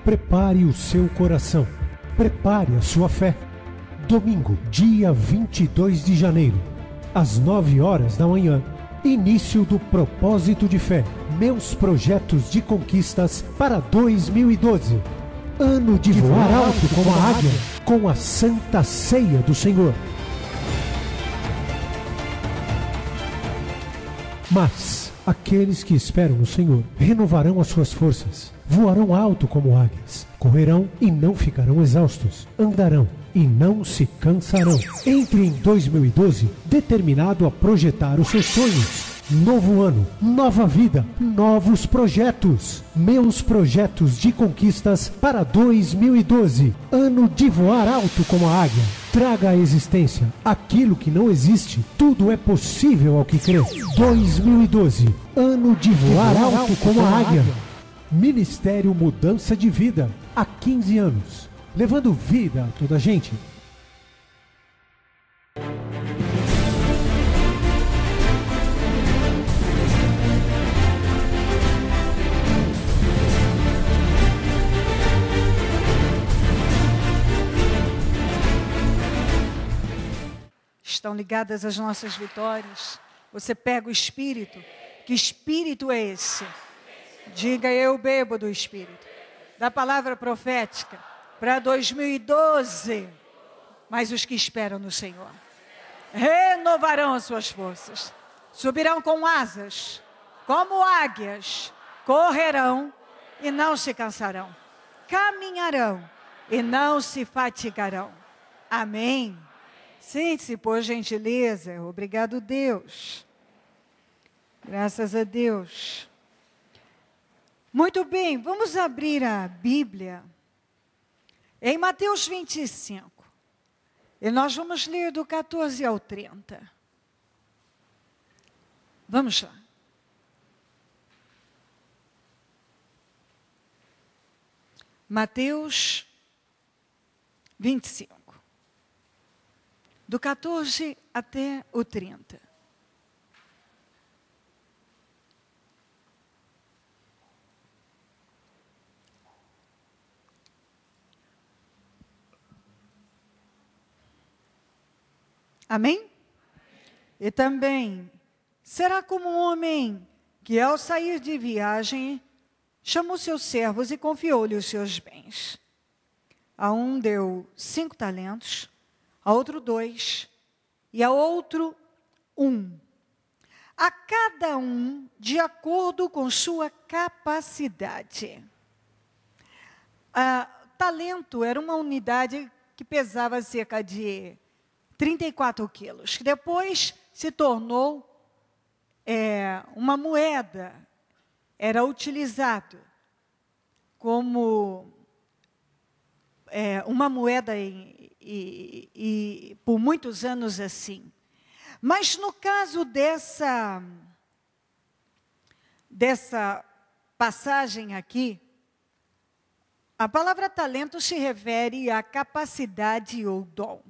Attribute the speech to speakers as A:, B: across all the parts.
A: Prepare o seu coração. Prepare a sua fé. Domingo, dia 22 de janeiro, às 9 horas da manhã. Início do Propósito de Fé. Meus projetos de conquistas para 2012. Ano de voar alto como a águia, com a Santa Ceia do Senhor. Mas aqueles que esperam no Senhor renovarão as suas forças, voarão alto como águias, correrão e não ficarão exaustos, andarão e não se cansarão. Entre em 2012 determinado a projetar os seus sonhos. Novo ano, nova vida, novos projetos. Meus projetos de conquistas para 2012. Ano de voar alto como a águia. Traga à existência aquilo que não existe. Tudo é possível ao que crê. 2012. Ano de voar alto como a águia. Ministério Mudança de Vida. Há 15 anos. Levando vida a toda a gente.
B: Estão ligadas às nossas vitórias. Você pega o Espírito. Que Espírito é esse? Diga: eu bebo do Espírito. Da palavra profética para 2012. Mas os que esperam no Senhor renovarão as suas forças. Subirão com asas, como águias. Correrão e não se cansarão. Caminharão e não se fatigarão. Amém. Sente-se, por gentileza. Obrigado, Deus. Graças a Deus. Muito bem, vamos abrir a Bíblia em Mateus 25. E nós vamos ler do 14 ao 30. Vamos lá. Mateus 25. Do 14 até o 30. Amém? E também, será como um homem que ao sair de viagem, chamou seus servos e confiou-lhe os seus bens. A um deu 5 talentos, a outro 2, e a outro 1. A cada um de acordo com sua capacidade. Talento era uma unidade que pesava cerca de 34 quilos, que depois se tornou uma moeda. Era utilizado como uma moeda e por muitos anos assim. Mas no caso dessa passagem aqui, a palavra talento se refere à capacidade ou dom.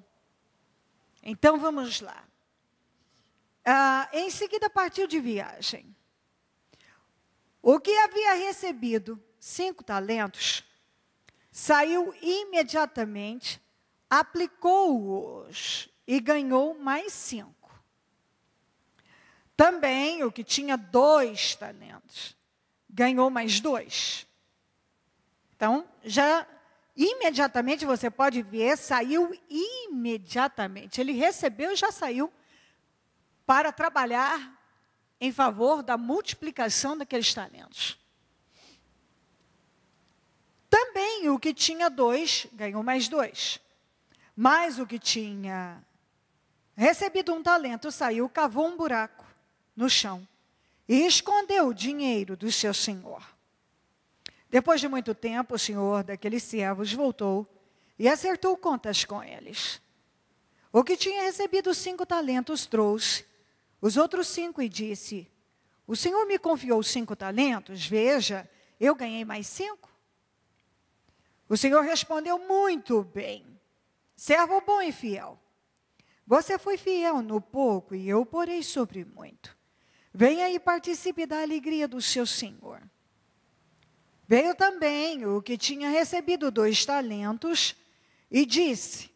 B: Então vamos lá. Em seguida partiu de viagem. O que havia recebido 5 talentos, saiu imediatamente, aplicou-os e ganhou mais 5. Também o que tinha 2 talentos, ganhou mais 2. Então, já imediatamente você pode ver, saiu imediatamente. Ele recebeu e já saiu para trabalhar em favor da multiplicação daqueles talentos. Também o que tinha 2, ganhou mais 2. Mas o que tinha recebido 1 talento, saiu, cavou um buraco no chão e escondeu o dinheiro do seu senhor. Depois de muito tempo, o senhor daqueles servos voltou e acertou contas com eles. O que tinha recebido 5 talentos trouxe os outros 5 e disse: o senhor me confiou 5 talentos, veja, eu ganhei mais 5. O senhor respondeu: muito bem, servo bom e fiel. Você foi fiel no pouco e eu porei sobre muito. Venha e participe da alegria do seu senhor. Veio também o que tinha recebido 2 talentos e disse: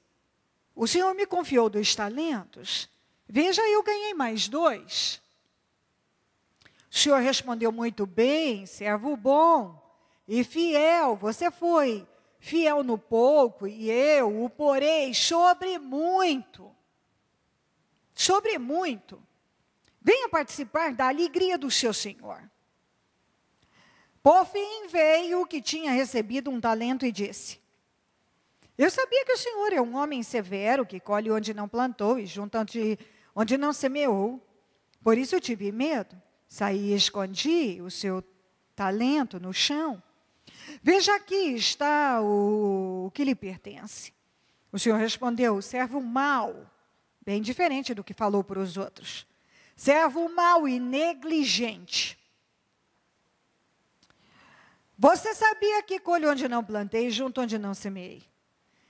B: o Senhor me confiou 2 talentos, veja, eu ganhei mais 2. O Senhor respondeu: muito bem, servo bom e fiel, você foi fiel no pouco, e eu o porei sobre muito. Sobre muito. Venha participar da alegria do seu Senhor. Por fim veio o que tinha recebido 1 talento e disse: eu sabia que o Senhor é um homem severo, que colhe onde não plantou e junta onde não semeou. Por isso eu tive medo. Saí e escondi o seu talento no chão. Veja, aqui está o que lhe pertence. O Senhor respondeu: servo mau, bem diferente do que falou para os outros. Servo mau e negligente. Você sabia que colho onde não plantei, junto onde não semeei.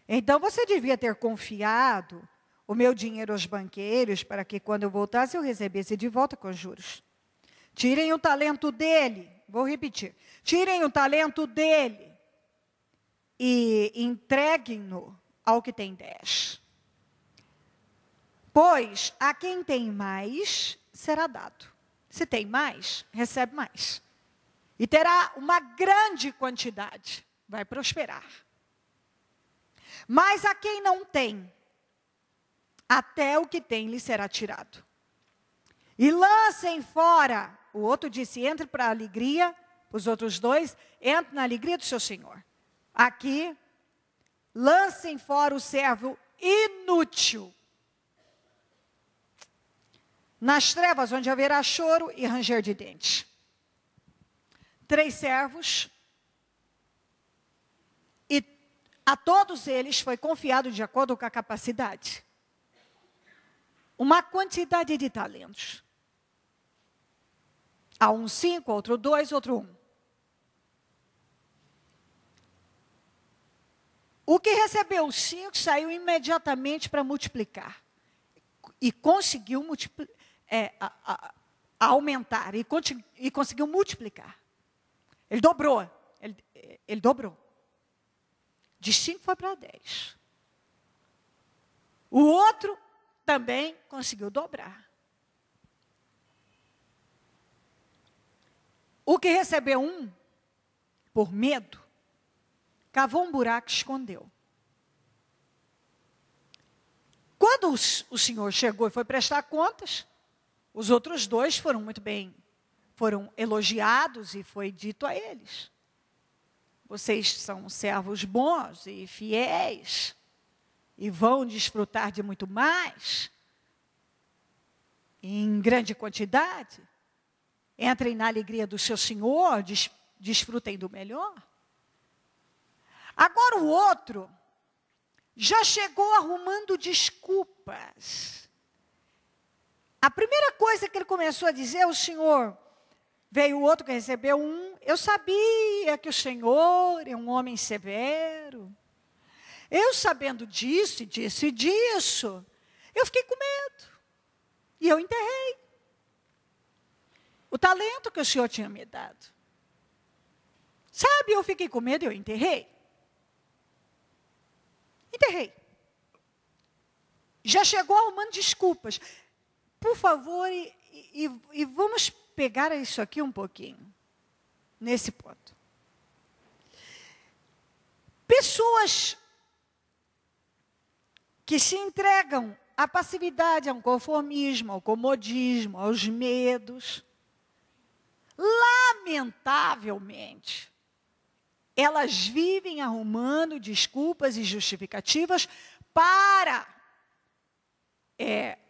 B: Então você devia ter confiado o meu dinheiro aos banqueiros, para que quando eu voltasse eu recebesse de volta com juros. Tirem o talento dele, vou repetir. Tirem o talento dele e entreguem-no ao que tem 10. Pois a quem tem mais, será dado. Se tem mais, recebe mais. E terá uma grande quantidade, vai prosperar. Mas a quem não tem, até o que tem lhe será tirado. E lancem fora, o outro disse, entre para a alegria, os outros 2, entre na alegria do seu Senhor. Aqui, lancem fora o servo inútil. Nas trevas onde haverá choro e ranger de dentes. 3 servos, e a todos eles foi confiado de acordo com a capacidade. Uma quantidade de talentos. A um 5, outro 2, outro 1. O que recebeu 5 saiu imediatamente para multiplicar. E conseguiu aumentar. E conseguiu multiplicar. Ele dobrou. Ele dobrou. De 5 foi para 10. O outro também conseguiu dobrar. O que recebeu 1, por medo, cavou um buraco e escondeu. Quando o Senhor chegou e foi prestar contas, os outros 2 foram muito bem, foram elogiados e foi dito a eles: vocês são servos bons e fiéis e vão desfrutar de muito mais, em grande quantidade. Entrem na alegria do seu Senhor, desfrutem do melhor. Agora o outro já chegou arrumando desculpas. A primeira coisa que ele começou a dizer: o Senhor, veio o outro que recebeu 1, eu sabia que o Senhor é um homem severo. Eu sabendo disso, disso e disso, eu fiquei com medo. E eu enterrei o talento que o Senhor tinha me dado. Sabe, eu fiquei com medo e eu enterrei. Enterrei. Já chegou arrumando desculpas. Por favor, e vamos pegar isso aqui um pouquinho. Nesse ponto. Pessoas que se entregam à passividade, ao conformismo, ao comodismo, aos medos. Lamentavelmente, elas vivem arrumando desculpas e justificativas para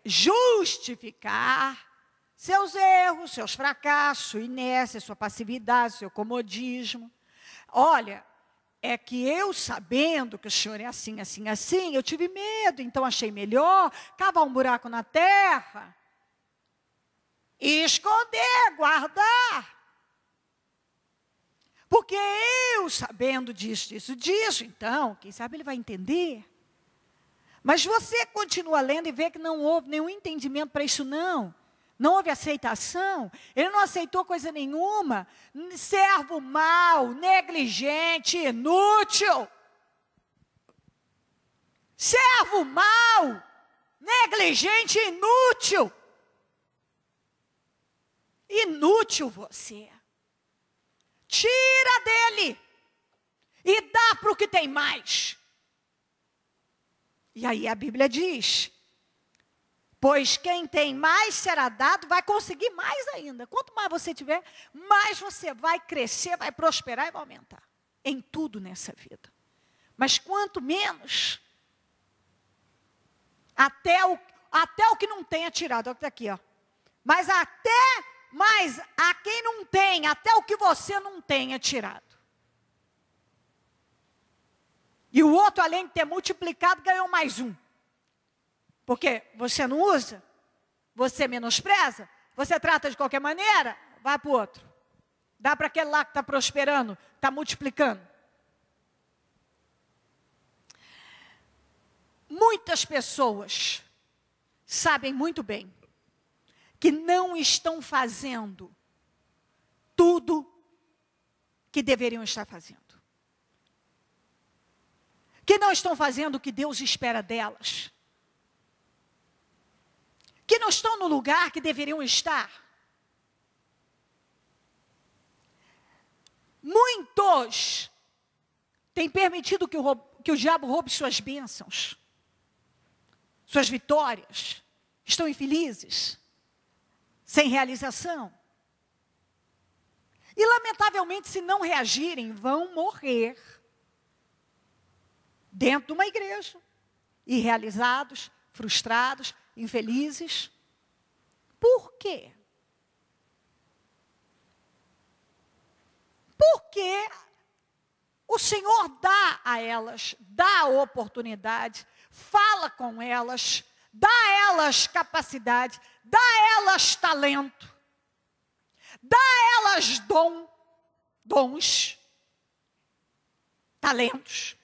B: justificar seus erros, seus fracassos, sua inércia, sua passividade, seu comodismo. Olha, é que eu sabendo que o Senhor é assim, assim, assim, eu tive medo, então achei melhor cavar um buraco na terra e esconder, guardar. Porque eu, sabendo disso, então, quem sabe ele vai entender. Mas você continua lendo e vê que não houve nenhum entendimento para isso, não. não houve aceitação, ele não aceitou coisa nenhuma. Servo mau, negligente, inútil. Servo mau, negligente, inútil. Inútil você. Tira dele e dá para o que tem mais. E aí a Bíblia diz: pois quem tem mais será dado, vai conseguir mais ainda. Quanto mais você tiver, mais você vai crescer, vai prosperar e vai aumentar. Em tudo nessa vida. Mas quanto menos, até o que não tenha tirado, olha que está aqui, ó. Mas a quem não tem, até o que você não tenha tirado. E o outro, além de ter multiplicado, ganhou mais um. Porque você não usa, você menospreza, você trata de qualquer maneira, vai para o outro. Dá para aquele lá que está prosperando, está multiplicando. Muitas pessoas sabem muito bem que não estão fazendo tudo que deveriam estar fazendo. Que não estão fazendo o que Deus espera delas. Que não estão no lugar que deveriam estar. Muitos têm permitido que o diabo roube suas bênçãos, suas vitórias. Estão infelizes, sem realização. E, lamentavelmente, se não reagirem, vão morrer dentro de uma igreja, irrealizados, frustrados, infelizes. Por quê? Porque o Senhor dá a elas, dá a oportunidade, fala com elas, dá a elas capacidade, dá a elas talento, dá a elas dons, talentos.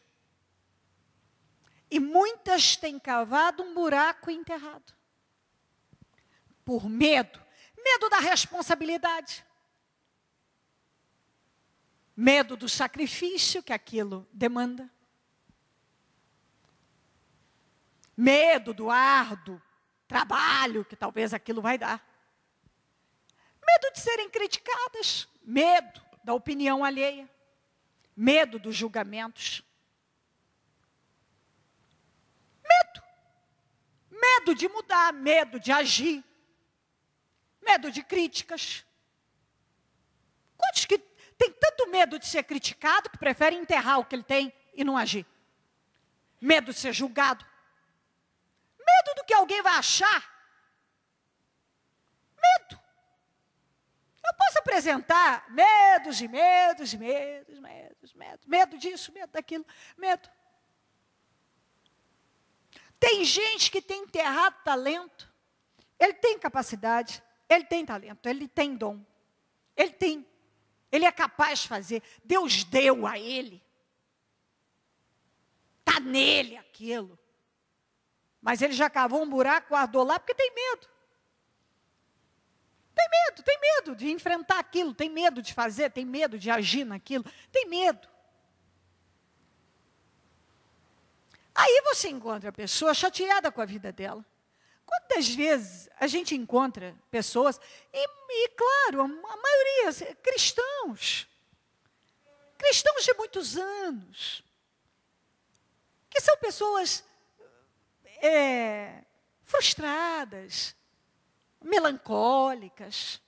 B: E muitas têm cavado um buraco enterrado. Por medo. Medo da responsabilidade. Medo do sacrifício que aquilo demanda. Medo do árduo trabalho que talvez aquilo vai dar. Medo de serem criticadas. Medo da opinião alheia. Medo dos julgamentos. Medo de mudar, medo de agir, medo de críticas. Quantos que tem tanto medo de ser criticado que preferem enterrar o que ele tem e não agir? Medo de ser julgado. Medo do que alguém vai achar. Medo. Eu posso apresentar medos e medos e medos, medo disso, medo daquilo, medo. Tem gente que tem enterrado talento. Ele tem capacidade, ele tem talento, ele tem dom. Ele é capaz de fazer. Deus deu a ele. Está nele aquilo. Mas ele já cavou um buraco, guardou lá, porque tem medo. Tem medo de enfrentar aquilo, tem medo de fazer, tem medo de agir naquilo, tem medo. Aí você encontra a pessoa chateada com a vida dela. Quantas vezes a gente encontra pessoas, e claro, a maioria, cristãos de muitos anos, que são pessoas frustradas, melancólicas,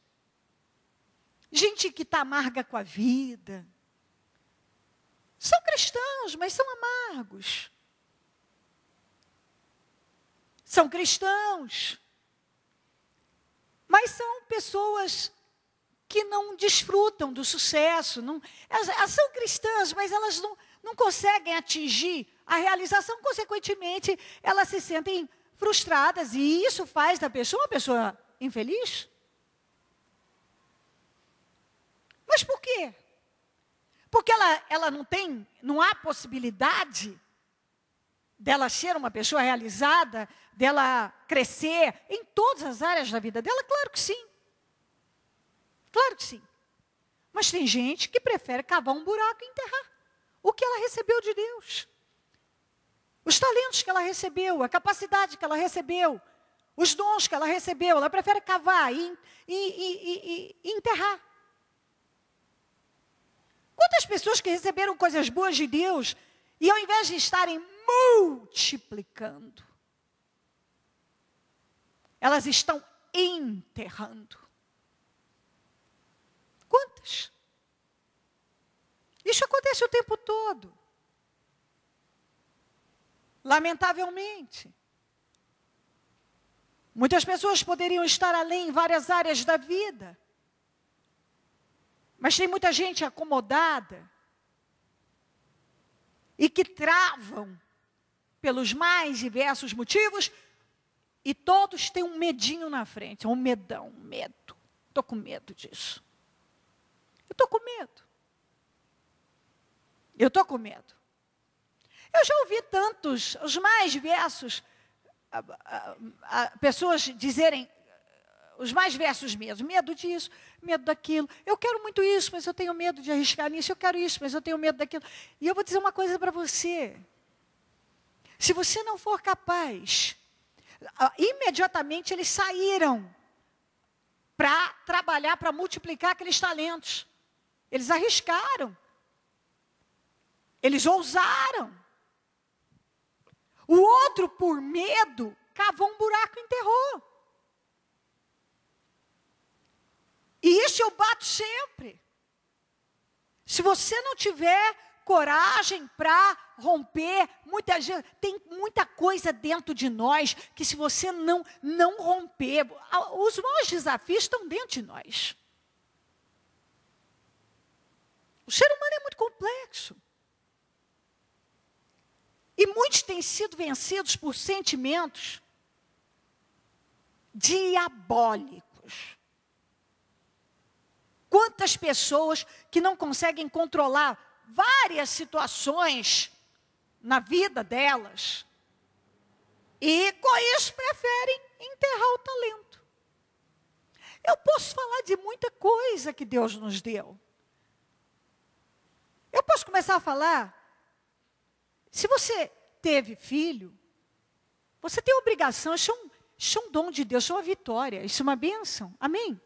B: gente que está amarga com a vida. São cristãos, mas são amargos. São cristãos, mas são pessoas que não desfrutam do sucesso. Elas são cristãs, mas elas não conseguem atingir a realização. Consequentemente, elas se sentem frustradas. E isso faz da pessoa uma pessoa infeliz. Mas por quê? Porque ela não há possibilidade dela ser uma pessoa realizada, dela crescer em todas as áreas da vida dela? Claro que sim. Claro que sim. Mas tem gente que prefere cavar um buraco e enterrar o que ela recebeu de Deus. Os talentos que ela recebeu, a capacidade que ela recebeu, os dons que ela recebeu, ela prefere cavar e enterrar. Quantas pessoas que receberam coisas boas de Deus e ao invés de estarem multiplicando, elas estão enterrando? Quantas? Isso acontece o tempo todo. Lamentavelmente. Muitas pessoas poderiam estar além em várias áreas da vida. Mas tem muita gente acomodada e que travam pelos mais diversos motivos e todos têm um medinho na frente, um medão, um medo. Estou com medo disso. Eu estou com medo. Eu estou com medo. Eu já ouvi tantos, os mais diversos, pessoas dizerem os mais diversos medos. Medo disso, medo daquilo. Eu quero muito isso, mas eu tenho medo de arriscar nisso. Eu quero isso, mas eu tenho medo daquilo. E eu vou dizer uma coisa para você. Se você não for capaz, imediatamente eles saíram para trabalhar, para multiplicar aqueles talentos. Eles arriscaram. Eles ousaram. O outro, por medo, cavou um buraco e enterrou. E isso eu bato sempre. Se você não tiver coragem para romper, tem muita coisa dentro de nós que se você não romper, os maiores desafios estão dentro de nós. O ser humano é muito complexo. E muitos têm sido vencidos por sentimentos diabólicos. Quantas pessoas que não conseguem controlar várias situações na vida delas e com isso preferem enterrar o talento. Eu posso falar de muita coisa que Deus nos deu. Eu posso começar a falar. Se você teve filho, você tem obrigação, isso é um dom de Deus, isso é uma vitória, isso é uma bênção. Amém?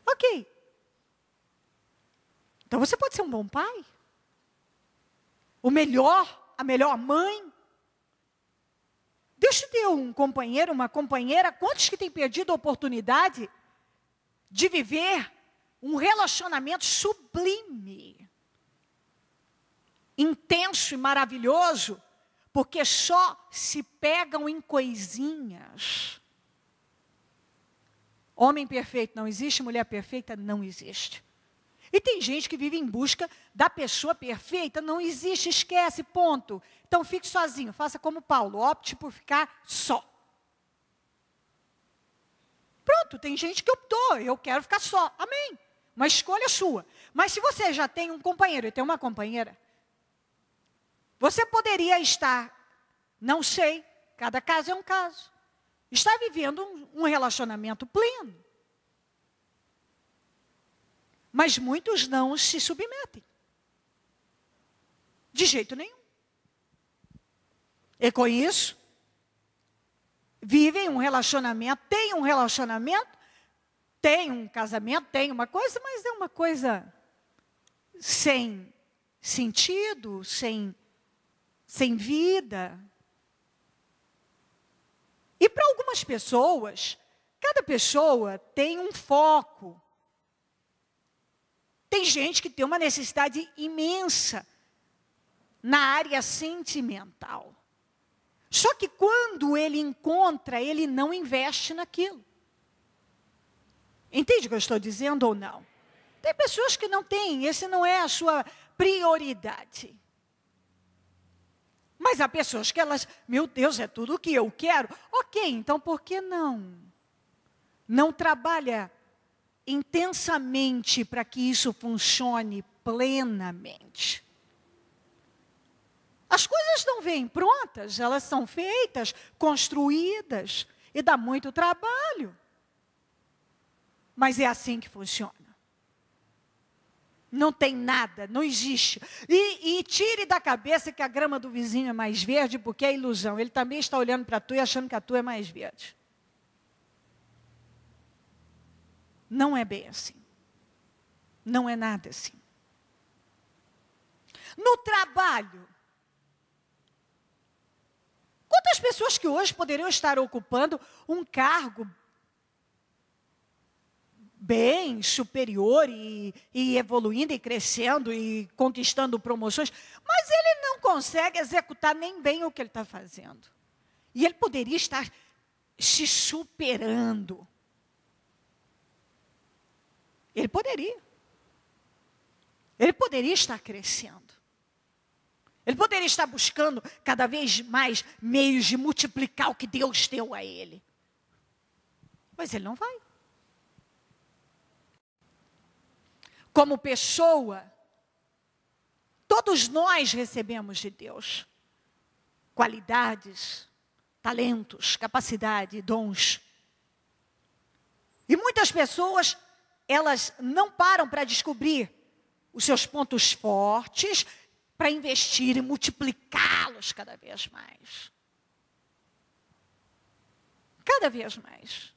B: Ok. Então você pode ser um bom pai? A melhor mãe? Deus te deu um companheiro, uma companheira. Quantos que têm perdido a oportunidade de viver um relacionamento sublime? Intenso e maravilhoso, porque só se pegam em coisinhas. Homem perfeito não existe, mulher perfeita não existe. E tem gente que vive em busca da pessoa perfeita, não existe, esquece, ponto. Então fique sozinho, faça como Paulo, opte por ficar só. Pronto, tem gente que optou, eu quero ficar só, amém. Uma escolha sua. Mas se você já tem um companheiro e tem uma companheira, você poderia estar, não sei, cada caso é um caso, está vivendo um relacionamento pleno. Mas muitos não se submetem. De jeito nenhum. E com isso, vivem um relacionamento, têm um relacionamento, têm um casamento, têm uma coisa, mas é uma coisa sem sentido, sem vida. E para algumas pessoas, cada pessoa tem um foco. Tem gente que tem uma necessidade imensa na área sentimental. Só que quando ele encontra, ele não investe naquilo. Entende o que eu estou dizendo ou não? Tem pessoas que não têm, esse não é a sua prioridade. Mas há pessoas que elas, meu Deus, é tudo o que eu quero. Ok, então por que não? Não trabalha intensamente para que isso funcione plenamente. As coisas não vêm prontas, elas são feitas, construídas, e dá muito trabalho. Mas é assim que funciona. Não tem nada, não existe. E tire da cabeça que a grama do vizinho é mais verde, porque é ilusão. Ele também está olhando para tu e achando que a tua é mais verde. Não é bem assim. Não é nada assim. No trabalho, quantas pessoas que hoje poderiam estar ocupando um cargo bem superior e evoluindo e crescendo e conquistando promoções, mas ele não consegue executar nem bem o que ele está fazendo. E ele poderia estar se superando. Ele poderia. Ele poderia estar crescendo. Ele poderia estar buscando cada vez mais meios de multiplicar o que Deus deu a ele. Mas ele não vai. Como pessoa, todos nós recebemos de Deus qualidades, talentos, capacidade, dons. E muitas pessoas, elas não param para descobrir os seus pontos fortes, para investir e multiplicá-los cada vez mais. Cada vez mais.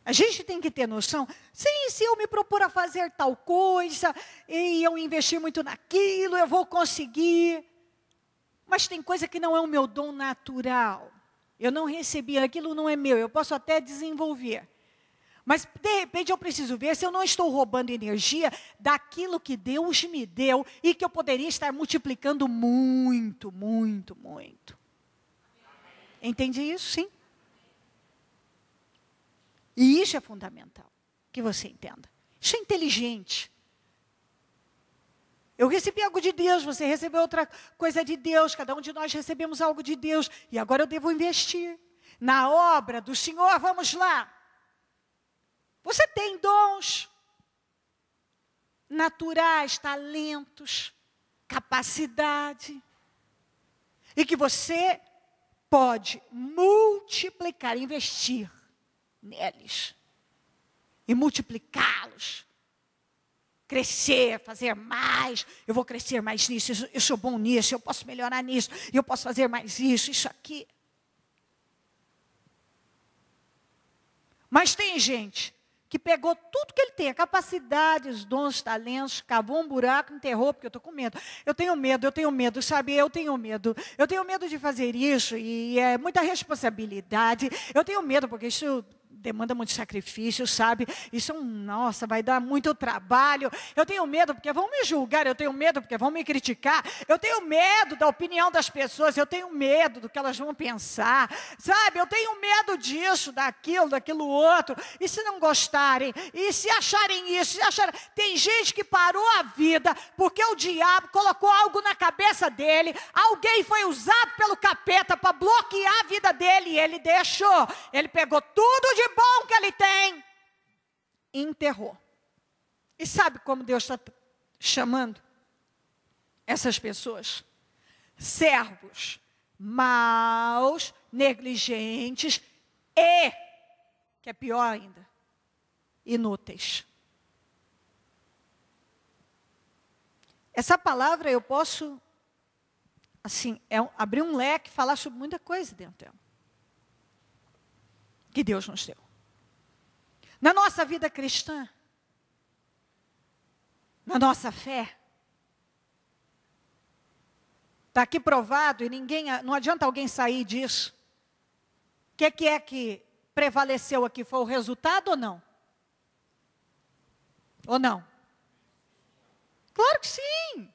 B: A gente tem que ter noção, sim, se eu me propor a fazer tal coisa, e eu investir muito naquilo, eu vou conseguir. Mas tem coisa que não é o meu dom natural. Eu não recebi, aquilo não é meu, eu posso até desenvolver. Mas, de repente, eu preciso ver se eu não estou roubando energia daquilo que Deus me deu e que eu poderia estar multiplicando muito, muito, muito. Entende isso? Sim. E isso é fundamental, que você entenda. Isso é inteligente. Eu recebi algo de Deus, você recebeu outra coisa de Deus, cada um de nós recebemos algo de Deus, e agora eu devo investir na obra do Senhor. Vamos lá. Você tem dons naturais, talentos, capacidade, e que você pode multiplicar, investir neles e multiplicá-los, crescer, fazer mais. Eu vou crescer mais nisso, eu sou bom nisso, eu posso melhorar nisso, eu posso fazer mais isso aqui. Mas tem gente que pegou tudo que ele tem, a capacidade, os dons, os talentos, cavou um buraco, enterrou, porque eu estou com medo. Eu tenho medo, sabe? Eu tenho medo de fazer isso, e é muita responsabilidade. Eu tenho medo, porque isso demanda muito sacrifício, sabe? Isso, nossa, vai dar muito trabalho. Eu tenho medo porque vão me julgar, eu tenho medo porque vão me criticar, eu tenho medo da opinião das pessoas, eu tenho medo do que elas vão pensar, sabe? Eu tenho medo disso, daquilo outro. E se não gostarem? E se acharem isso? Tem gente que parou a vida porque o diabo colocou algo na cabeça dele, alguém foi usado pelo capeta para bloquear a vida dele, e ele deixou. Ele pegou tudo de bom que ele tem e enterrou. E sabe como Deus está chamando essas pessoas? Servos maus, negligentes e, que é pior ainda, inúteis. Essa palavra eu posso, assim, abrir um leque, falar sobre muita coisa dentro dela, que Deus nos deu. Na nossa vida cristã, na nossa fé, está aqui provado, e não adianta alguém sair disso. O que é que prevaleceu aqui? Foi o resultado ou não? Ou não? Claro que sim.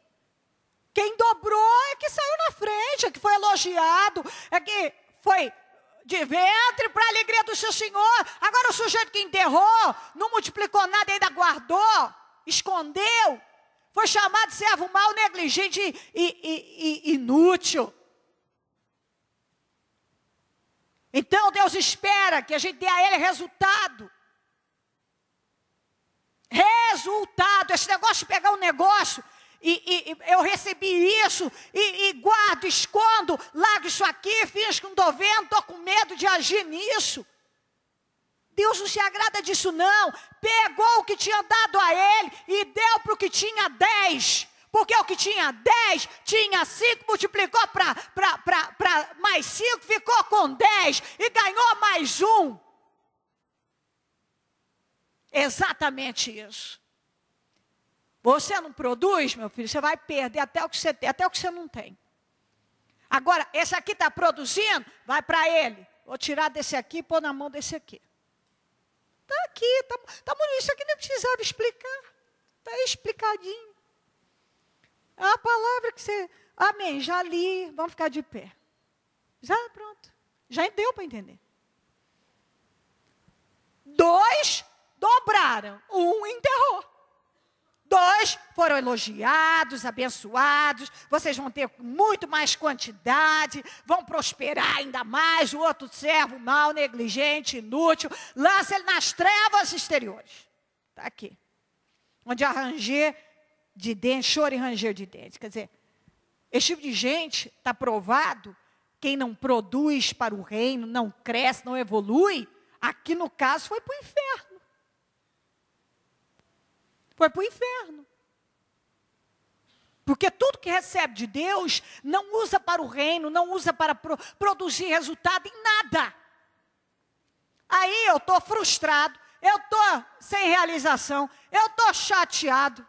B: Quem dobrou é que saiu na frente, é que foi elogiado, é que foi de ventre para a alegria do seu Senhor. Agora o sujeito que enterrou, não multiplicou nada, ainda guardou, escondeu, foi chamado de servo mau, negligente e inútil. Então Deus espera que a gente dê a Ele resultado. Resultado, esse negócio de pegar um negócio, e eu recebi isso, e guardo, escondo, largo isso aqui, finjo que não estou vendo, estou com medo de agir nisso. Deus não se agrada disso não. Pegou o que tinha dado a ele e deu para o que tinha 10. Porque o que tinha 10, tinha 5, multiplicou para mais 5, ficou com 10 e ganhou mais 1. Exatamente isso. Você não produz, meu filho, você vai perder até o que você tem, até o que você não tem. Agora, esse aqui está produzindo, vai para ele. Vou tirar desse aqui e pôr na mão desse aqui. Está aqui, está bonito. Isso aqui nem precisava explicar. Está explicadinho. É a palavra que você... Amém, já li, vamos ficar de pé. Já, pronto. Já deu para entender. 2 dobraram, 1 enterrou. 2 foram elogiados, abençoados, vocês vão ter muito mais quantidade, vão prosperar ainda mais. O outro servo mau, negligente, inútil, lança ele nas trevas exteriores. Está aqui. Onde há ranger de dentes, choro e ranger de dentes. Quer dizer, esse tipo de gente está provado, quem não produz para o reino, não cresce, não evolui, aqui no caso foi para o inferno. Foi para o inferno. Porque tudo que recebe de Deus, não usa para o reino, não usa para produzir resultado em nada. Aí eu estou frustrado, eu estou sem realização, eu estou chateado,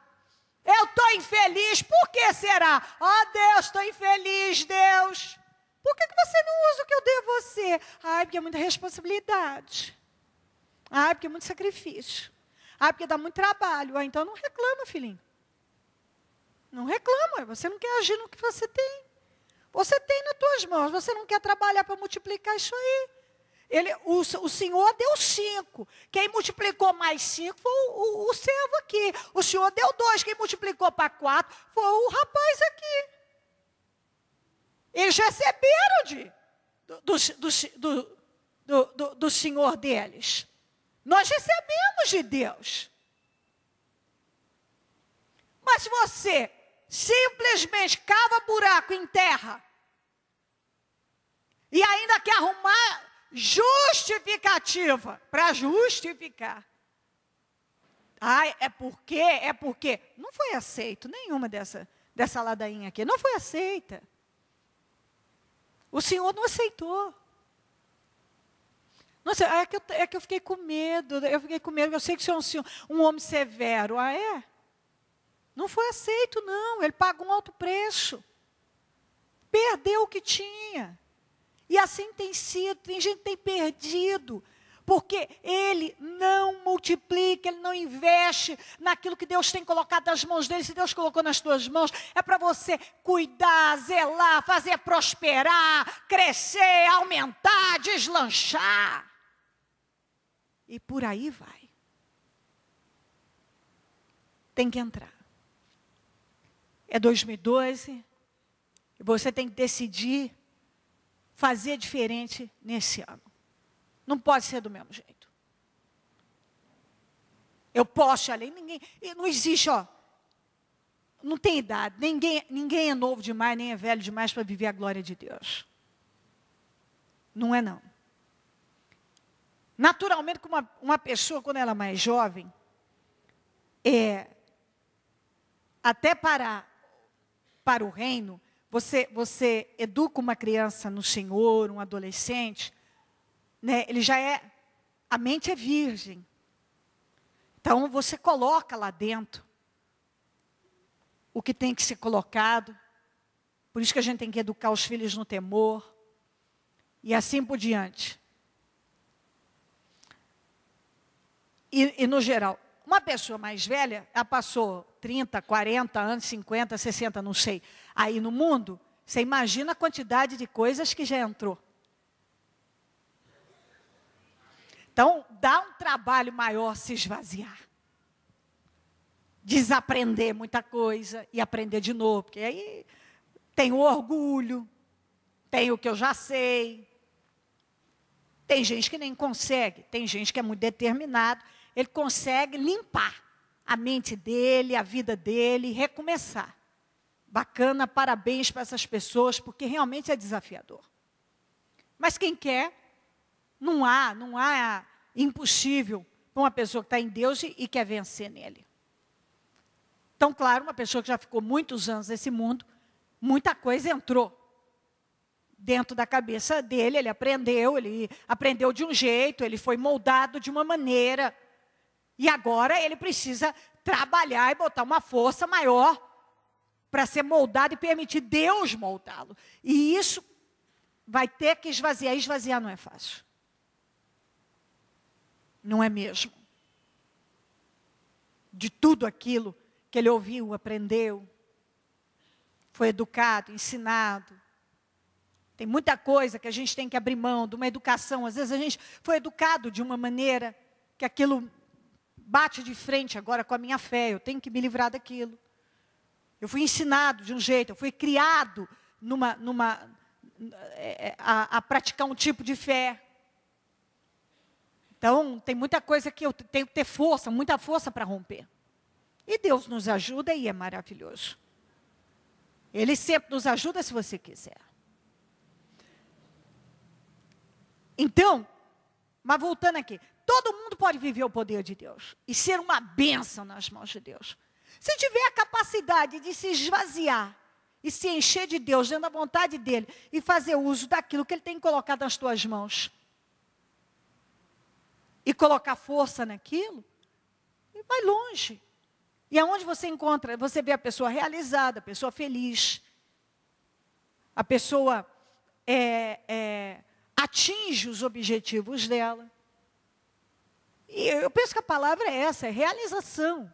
B: eu estou infeliz. Por que será? Deus, estou infeliz, Deus. Por que você não usa o que eu dei a você? Porque é muita responsabilidade. Porque é muito sacrifício. Porque dá muito trabalho. Então não reclama, filhinho. Não reclama. Você não quer agir no que você tem. Você tem nas tuas mãos. Você não quer trabalhar para multiplicar isso aí. O Senhor deu 5. Quem multiplicou mais 5 foi o servo aqui. O Senhor deu 2. Quem multiplicou para 4 foi o rapaz aqui. Eles receberam do Senhor deles. Nós recebemos de Deus. Mas se você simplesmente cava buraco em terra e ainda quer arrumar justificativa para justificar. É porque não foi aceito nenhuma dessa ladainha aqui. Não foi aceita. O Senhor não aceitou. Nossa, é que eu fiquei com medo. Eu sei que o senhor é um homem severo. É? Não foi aceito, não. Ele pagou um alto preço. Perdeu o que tinha. E assim tem sido. Tem gente que tem perdido. Porque ele não multiplica, ele não investe naquilo que Deus tem colocado nas mãos dele. Se Deus colocou nas tuas mãos, é para você cuidar, zelar, fazer prosperar, crescer, aumentar, deslanchar. E por aí vai. Tem que entrar. É 2012. E você tem que decidir fazer diferente nesse ano. Não pode ser do mesmo jeito. Eu posso, além, ninguém. Não existe, não tem idade. Ninguém é novo demais, nem é velho demais para viver a glória de Deus. Não é, não. Naturalmente, uma pessoa, quando ela é mais jovem, até para o reino, você educa uma criança no Senhor, um adolescente, né, ele a mente é virgem. Então, você coloca lá dentro o que tem que ser colocado. Por isso que a gente tem que educar os filhos no temor. E assim por diante. E no geral, uma pessoa mais velha, ela passou 30, 40 anos, 50, 60, não sei. Aí no mundo, você imagina a quantidade de coisas que já entrou. Então, dá um trabalho maior se esvaziar. Desaprender muita coisa e aprender de novo. Porque aí tem o orgulho, tem o que eu já sei. Tem gente que nem consegue, tem gente que é muito determinado. Ele consegue limpar, a mente dele, a vida dele, recomeçar. Bacana, parabéns para essas pessoas, porque realmente é desafiador. Mas quem quer, não há impossível para uma pessoa que está em Deus e quer vencer nele. Então, claro, uma pessoa que já ficou muitos anos nesse mundo, muita coisa entrou dentro da cabeça dele, ele aprendeu de um jeito, ele foi moldado de uma maneira, e agora ele precisa trabalhar e botar uma força maior para ser moldado e permitir Deus moldá-lo. E isso vai ter que esvaziar. Esvaziar não é fácil. Não é mesmo. De tudo aquilo que ele ouviu, aprendeu, foi educado, ensinado. Tem muita coisa que a gente tem que abrir mão de uma educação. Às vezes a gente foi educado de uma maneira que aquilo bate de frente agora com a minha fé. Eu tenho que me livrar daquilo. Eu fui ensinado de um jeito, eu fui criado a praticar um tipo de fé. Então, tem muita coisa que eu tenho que ter força, muita força para romper. E Deus nos ajuda e é maravilhoso. Ele sempre nos ajuda se você quiser. Então, mas voltando aqui, todo mundo pode viver o poder de Deus e ser uma bênção nas mãos de Deus. Se tiver a capacidade de se esvaziar e se encher de Deus, dentro da vontade dEle, e fazer uso daquilo que Ele tem colocado nas tuas mãos, e colocar força naquilo, e vai longe. E aonde você encontra, você vê a pessoa realizada, a pessoa feliz, a pessoa atinge os objetivos dela. E eu penso que a palavra é essa, é realização.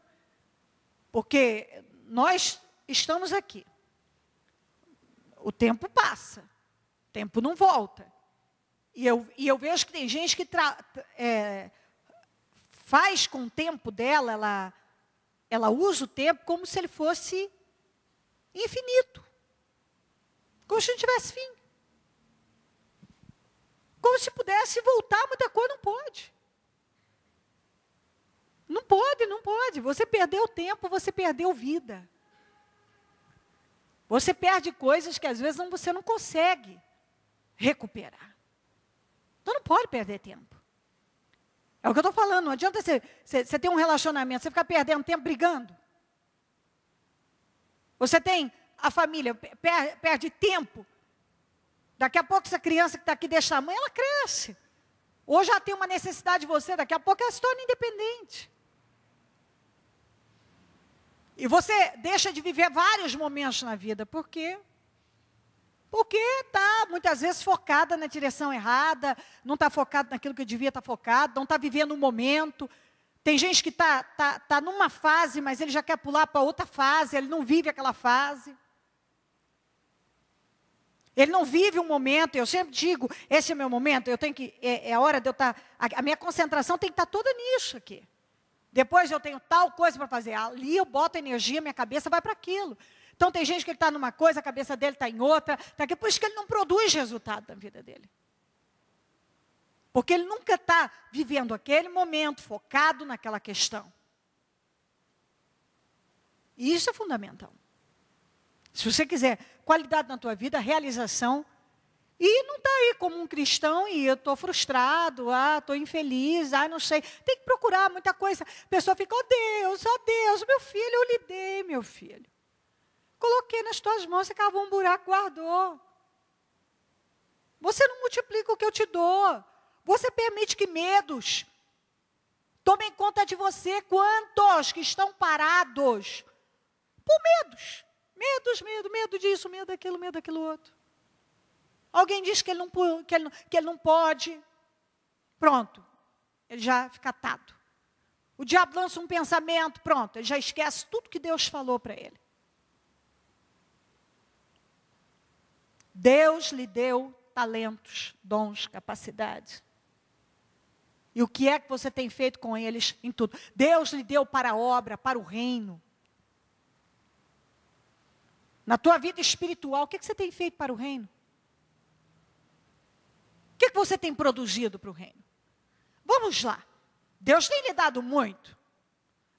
B: Porque nós estamos aqui. O tempo passa, o tempo não volta. E eu vejo que tem gente que faz com o tempo dela, ela usa o tempo como se ele fosse infinito. Como se não tivesse fim. Como se pudesse voltar, muita coisa não pode. Não pode, não pode. Você perdeu tempo, você perdeu vida. Você perde coisas que às vezes você não consegue recuperar. Então não pode perder tempo. É o que eu estou falando. Não adianta você ter um relacionamento, você ficar perdendo tempo brigando. Você tem a família, perde tempo. Daqui a pouco essa criança que está aqui deixa a mãe, ela cresce. Hoje ela tem uma necessidade de você, daqui a pouco ela se torna independente. E você deixa de viver vários momentos na vida. Por quê? Porque está, muitas vezes, focada na direção errada, não está focado naquilo que devia estar focado, não está vivendo o momento. Tem gente que está numa fase, mas ele já quer pular para outra fase, ele não vive aquela fase. Ele não vive um momento, eu sempre digo, esse é o meu momento, eu tenho que, é hora de eu estar, a minha concentração tem que estar toda nisso aqui. Depois eu tenho tal coisa para fazer, ali eu boto energia, minha cabeça vai para aquilo. Então tem gente que ele está numa coisa, a cabeça dele está em outra, por isso que ele não produz resultado na vida dele. Porque ele nunca está vivendo aquele momento, focado naquela questão. E isso é fundamental. Se você quiser qualidade na tua vida, realização, e não está aí como um cristão e eu estou frustrado, estou infeliz, não sei. Tem que procurar muita coisa. A pessoa fica, oh Deus, meu filho, eu lhe dei, meu filho. Coloquei nas tuas mãos, você cavou um buraco, guardou. Você não multiplica o que eu te dou. Você permite que medos tomem conta de você. Quantos que estão parados por medos? Medo disso, medo daquilo outro. Alguém diz que ele não pode. Pronto, ele já fica atado. O diabo lança um pensamento, pronto, ele já esquece tudo que Deus falou para ele. Deus lhe deu talentos, dons, capacidades. E o que é que você tem feito com eles em tudo? Deus lhe deu para a obra, para o reino. Na tua vida espiritual, o que você tem feito para o reino? O que você tem produzido para o reino? Vamos lá. Deus tem lhe dado muito.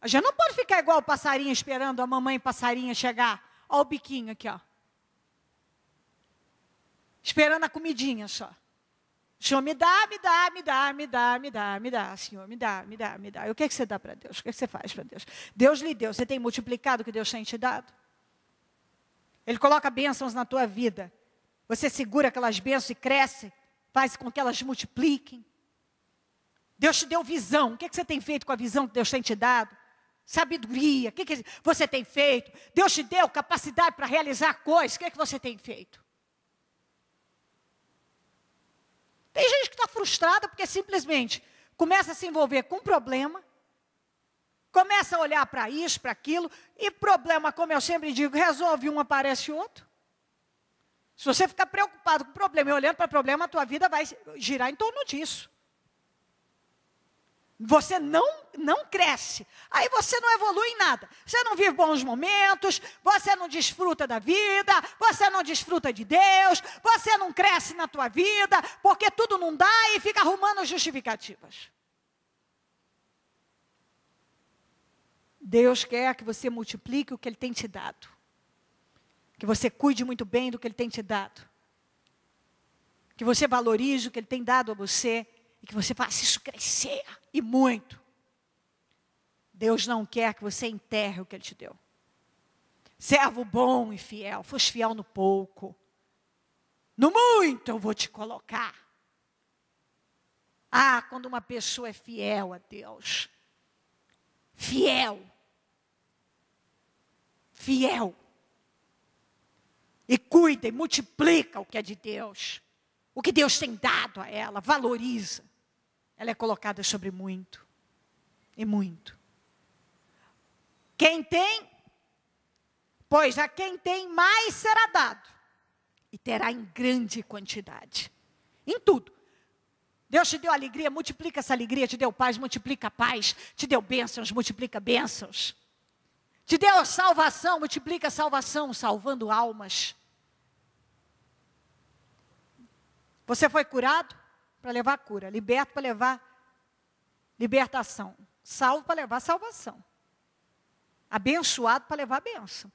B: A gente não pode ficar igual o passarinho esperando a mamãe passarinha chegar. Olha o biquinho aqui, ó. Esperando a comidinha só. Senhor, me dá, me dá, me dá, me dá, me dá, me dá. Senhor, me dá, me dá, me dá. E o que você dá para Deus? O que você faz para Deus? Deus lhe deu. Você tem multiplicado o que Deus tem te dado? Ele coloca bênçãos na tua vida. Você segura aquelas bênçãos e cresce. Faz com que elas multipliquem. Deus te deu visão. O que você tem feito com a visão que Deus tem te dado? Sabedoria. O que você tem feito? Deus te deu capacidade para realizar coisas. O que você tem feito? Tem gente que está frustrada porque simplesmente começa a se envolver com um problema, começa a olhar para isso, para aquilo, e problema, como eu sempre digo, resolve um, aparece outro. Se você ficar preocupado com o problema e olhando para o problema, a tua vida vai girar em torno disso. Você não cresce, aí você não evolui em nada, você não vive bons momentos, você não desfruta da vida, você não desfruta de Deus, você não cresce na tua vida, porque tudo não dá e fica arrumando justificativas. Deus quer que você multiplique o que Ele tem te dado, que você cuide muito bem do que Ele tem te dado, que você valorize o que Ele tem dado a você, e que você faça isso crescer, e muito. Deus não quer que você enterre o que Ele te deu. Servo bom e fiel, foste fiel no pouco, no muito eu vou te colocar. Ah, quando uma pessoa é fiel a Deus, fiel, e cuida e multiplica o que é de Deus, o que Deus tem dado a ela, valoriza. Ela é colocada sobre muito, e muito. Quem tem, pois a quem tem mais será dado, e terá em grande quantidade. Em tudo. Deus te deu alegria, multiplica essa alegria, te deu paz, multiplica a paz, te deu bênçãos, multiplica bênçãos. Te deu salvação, multiplica a salvação, salvando almas. Você foi curado para levar cura, liberto para levar libertação, salvo para levar salvação, abençoado para levar bênção,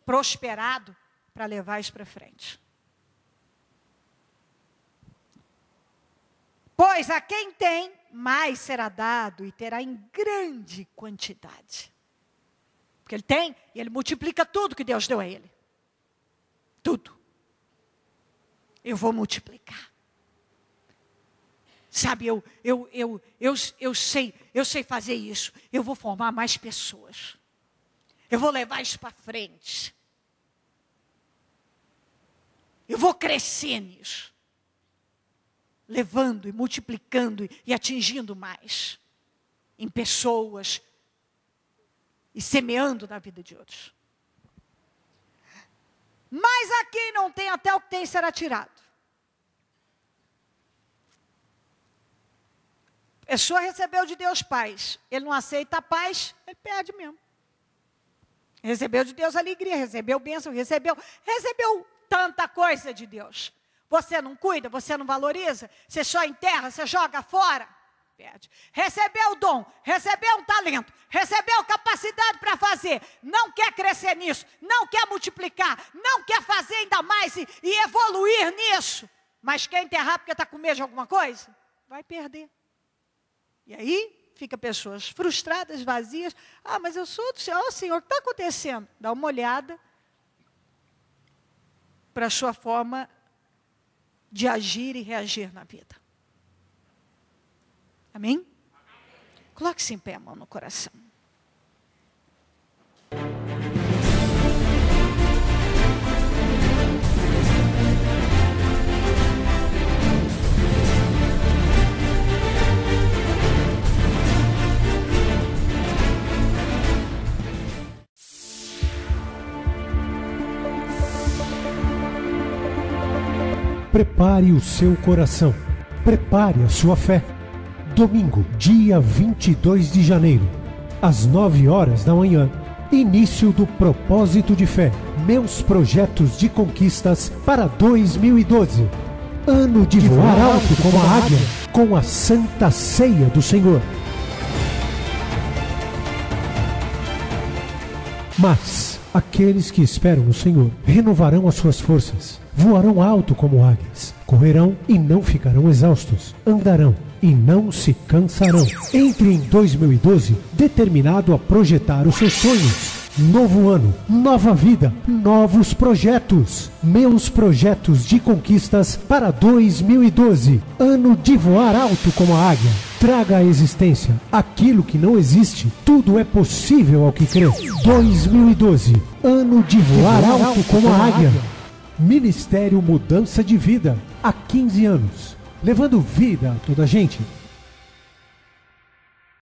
B: prosperado para levar isso para frente. Pois a quem tem, mais será dado e terá em grande quantidade. Porque ele tem e ele multiplica tudo que Deus deu a ele. Tudo. Eu vou multiplicar. Sabe, eu sei fazer isso. Eu vou formar mais pessoas. Eu vou levar isso para frente. Eu vou crescer nisso. Levando e multiplicando e atingindo mais. Em pessoas. E semeando na vida de outros. Mas a quem não tem, até o que tem será tirado. A pessoa recebeu de Deus paz. Ele não aceita a paz, ele perde mesmo. Recebeu de Deus alegria, recebeu bênção, recebeu tanta coisa de Deus. Você não cuida, você não valoriza, você só enterra, você joga fora. Perde. Recebeu o dom, recebeu um talento, recebeu capacidade para fazer, não quer crescer nisso, não quer multiplicar, não quer fazer ainda mais e evoluir nisso, mas quer enterrar porque está com medo de alguma coisa, vai perder. E aí fica pessoas frustradas, vazias. Ah, mas eu sou do Senhor, Senhor, o que está acontecendo? Dá uma olhada para a sua forma de agir e reagir na vida. Amém? Coloque-se em pé, a mão no coração.
A: Prepare o seu coração. Prepare a sua fé. Domingo, dia 22 de janeiro, às 9 horas da manhã. Início do Propósito de Fé. Meus projetos de conquistas para 2012. Ano de voar alto como a águia, com a Santa Ceia do Senhor. Mas aqueles que esperam no Senhor renovarão as suas forças, voarão alto como águias, correrão e não ficarão exaustos, andarão e não se cansarão. Entre em 2012 determinado a projetar os seus sonhos. Novo ano, nova vida, novos projetos. Meus projetos de conquistas para 2012. Ano de voar alto como a águia. Traga à existência aquilo que não existe. Tudo é possível ao que crê. 2012, ano de voar alto como a águia. Ministério Mudança de Vida. Há 15 anos. Levando vida a toda a gente.